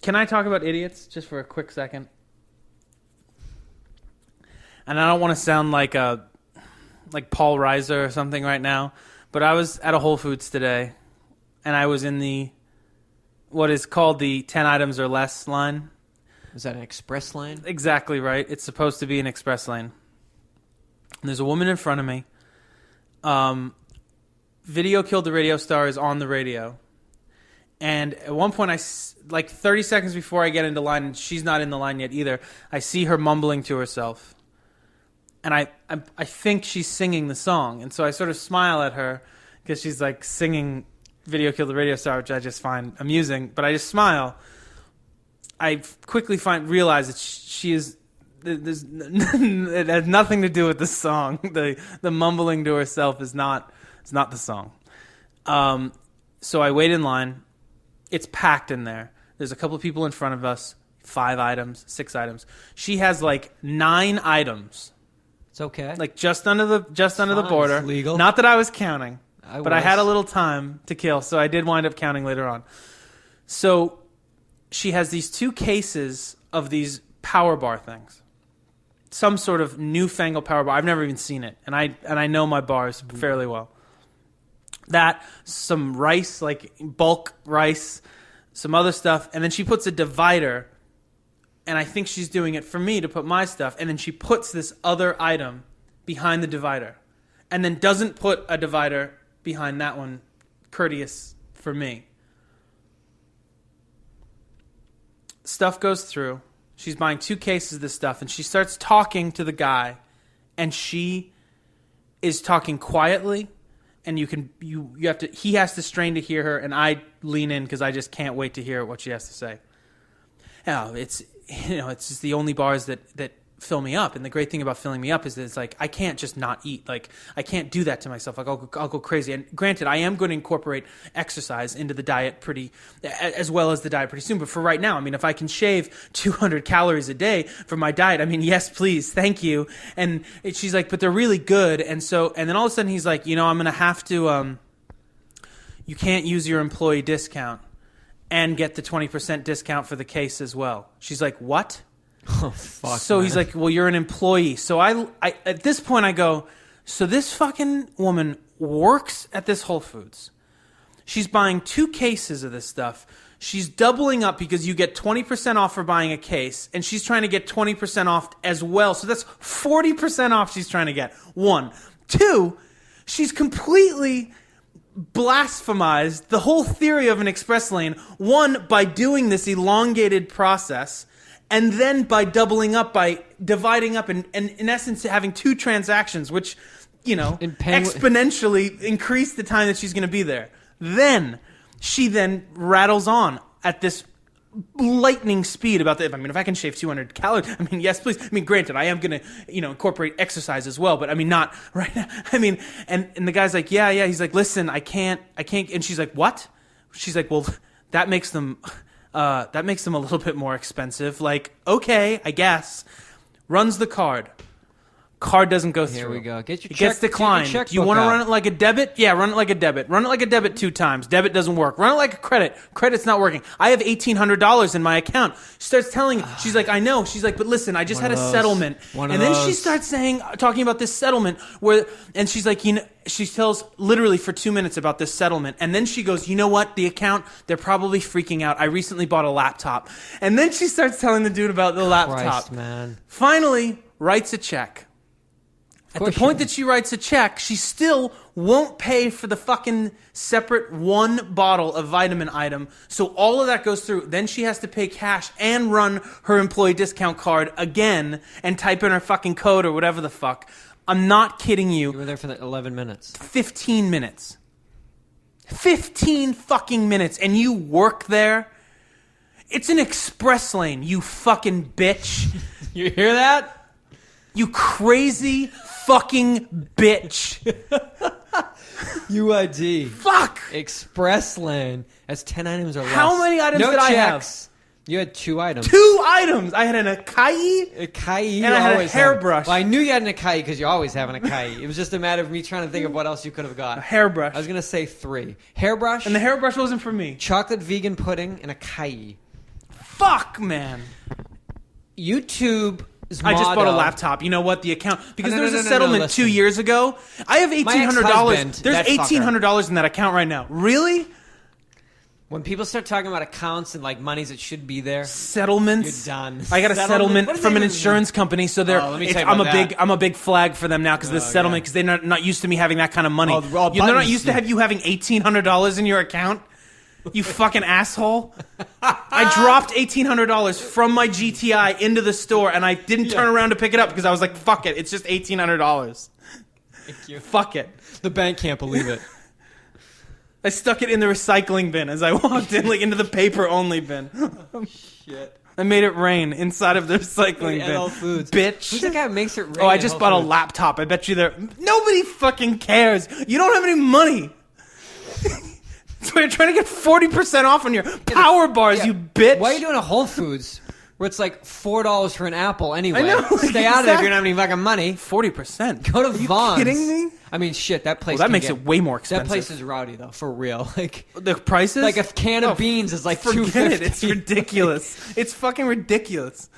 Can I talk about idiots just for a quick second? And I don't want to sound like Paul Reiser or something right now, but I was at a Whole Foods today, and I was in what is called the 10 items or less line. Is that an express lane? Exactly right. It's supposed to be an express lane. And there's a woman in front of me. Video Killed the Radio Star is on the radio. And at one point, 30 seconds before I get into line, and she's not in the line yet either, I see her mumbling to herself. And I think she's singing the song. And so I sort of smile at her because she's like singing Video Killed the Radio Star, which I just find amusing. But I just smile. I quickly realize that she is... it has nothing to do with the song. The mumbling to herself is not the song. So I wait in line. It's packed in there. There's a couple of people in front of us. 5 items, 6 items. She has like 9 items. It's okay. Like just under the border. It's legal. Not that I was counting, but I had a little time to kill, so I did wind up counting later on. So she has these 2 cases of these power bar things. Some sort of newfangled power bar. I've never even seen it, and I know my bars fairly well. That, some rice, like bulk rice, some other stuff, and then she puts a divider, and I think she's doing it for me to put my stuff, and then she puts this other item behind the divider, and then doesn't put a divider behind that one, courteous for me. Stuff goes through. She's buying 2 cases of this stuff, and she starts talking to the guy, and she is talking quietly, and he has to strain to hear her, and I lean in because I just can't wait to hear what she has to say. It's just the only bars that fill me up, and the great thing about filling me up is that it's like I can't just not eat. Like I can't do that to myself. Like I'll go crazy. And granted, I am going to incorporate exercise into the diet as well as the diet pretty soon. But for right now, I mean, if I can shave 200 calories a day from my diet, I mean, yes, please, thank you. And she's like, but they're really good. And then all of a sudden he's like, I'm going to have to. You can't use your employee discount and get the 20% discount for the case as well. She's like, what? Oh, fuck. So man. He's like, well, you're an employee. So I at this point I go, so this fucking woman works at this Whole Foods. She's buying 2 cases of this stuff. She's doubling up because you get 20% off for buying a case, and she's trying to get 20% off as well. So that's 40% off she's trying to get. 1. 2, she's completely blasphemized the whole theory of an express lane. 1, by doing this elongated process, and then by doubling up, by dividing up, and in essence having 2 transactions, which, exponentially increase the time that she's going to be there. Then she rattles on at this lightning speed about that. I mean, if I can shave 200 calories, I mean, yes, please. I mean, granted, I am going to, incorporate exercise as well, but I mean, not right now. I mean, and the guy's like, yeah. He's like, listen, I can't. And she's like, what? She's like, well, that makes them a little bit more expensive. Like, okay, I guess. Runs the card. Card doesn't go through. Here we go. It gets declined. Do you want to run it like a debit? Yeah, run it like a debit. Run it like a debit 2 times. Debit doesn't work. Run it like a credit. Credit's not working. I have $1,800 in my account. She starts telling, she's like, I know. She's like, but listen, I just had a settlement. And then she starts talking about this settlement and she's like, she tells literally for 2 minutes about this settlement. And then she goes, you know what? The account, they're probably freaking out. I recently bought a laptop. And then she starts telling the dude about the laptop. Christ, man. Finally, writes a check. At the point that she writes a check, she still won't pay for the fucking separate 1 bottle of vitamin item. So all of that goes through. Then she has to pay cash and run her employee discount card again and type in her fucking code or whatever the fuck. I'm not kidding you. You were there for 11 minutes. 15 minutes. 15 fucking minutes. And you work there? It's an express lane, you fucking bitch. You hear that? You crazy fucking bitch. UID. Fuck. Express lane. That's 10 items or less. How many items did I have? You had 2 items. 2 items. I had an acai. Acai. And I had a hairbrush. Well, I knew you had an acai because you always have an acai. It was just a matter of me trying to think of what else you could have got. A hairbrush. I was going to say 3. Hairbrush. And the hairbrush wasn't for me. Chocolate vegan pudding and acai. Fuck, man. YouTube's I just bought a motto- laptop. You know what? The account because No, there was no, a no, settlement listen. 2 years ago. I have $1,800. ex-husband, There's that fucker. $1,800 in that account right now. Really? When people start talking about accounts and like monies that should be there, Settlements. You're done. I got a Settlement? settlement What does from that an even insurance company, so they're. Oh, let me it's- tell you I'm a about big. that. I'm a big flag for them now because of the settlement because they're not used to me having that kind of money. Oh, the raw they're not buttons, used to yeah. have you having $1,800 in your account. You fucking asshole! I dropped $1,800 from my GTI into the store, and I didn't turn around to pick it up because I was like, "Fuck it, it's just $1,800." Thank you. Fuck it. The bank can't believe it. I stuck it in the recycling bin as I walked in, like into the paper only bin. Shit. I made it rain inside of the recycling At bin. Whole Foods. Bitch. Who's the guy who makes it rain? Oh, I at just Whole bought a Foods? laptop. I bet you there. Nobody fucking cares. You don't have any money. So you're trying to get 40% off on your power bars, Yeah. you bitch. Why are you doing a Whole Foods where it's like $4 for an apple anyway? I know, Stay out of there if exactly. you don't have any fucking money. 40%? Go to Are you Vons. kidding me? I mean, shit, that place. Well, that can makes get- it way more expensive. That place is rowdy though, for real. Like The prices? a can Oh, of beans is like forget $2.50. it. It's ridiculous. It's fucking ridiculous.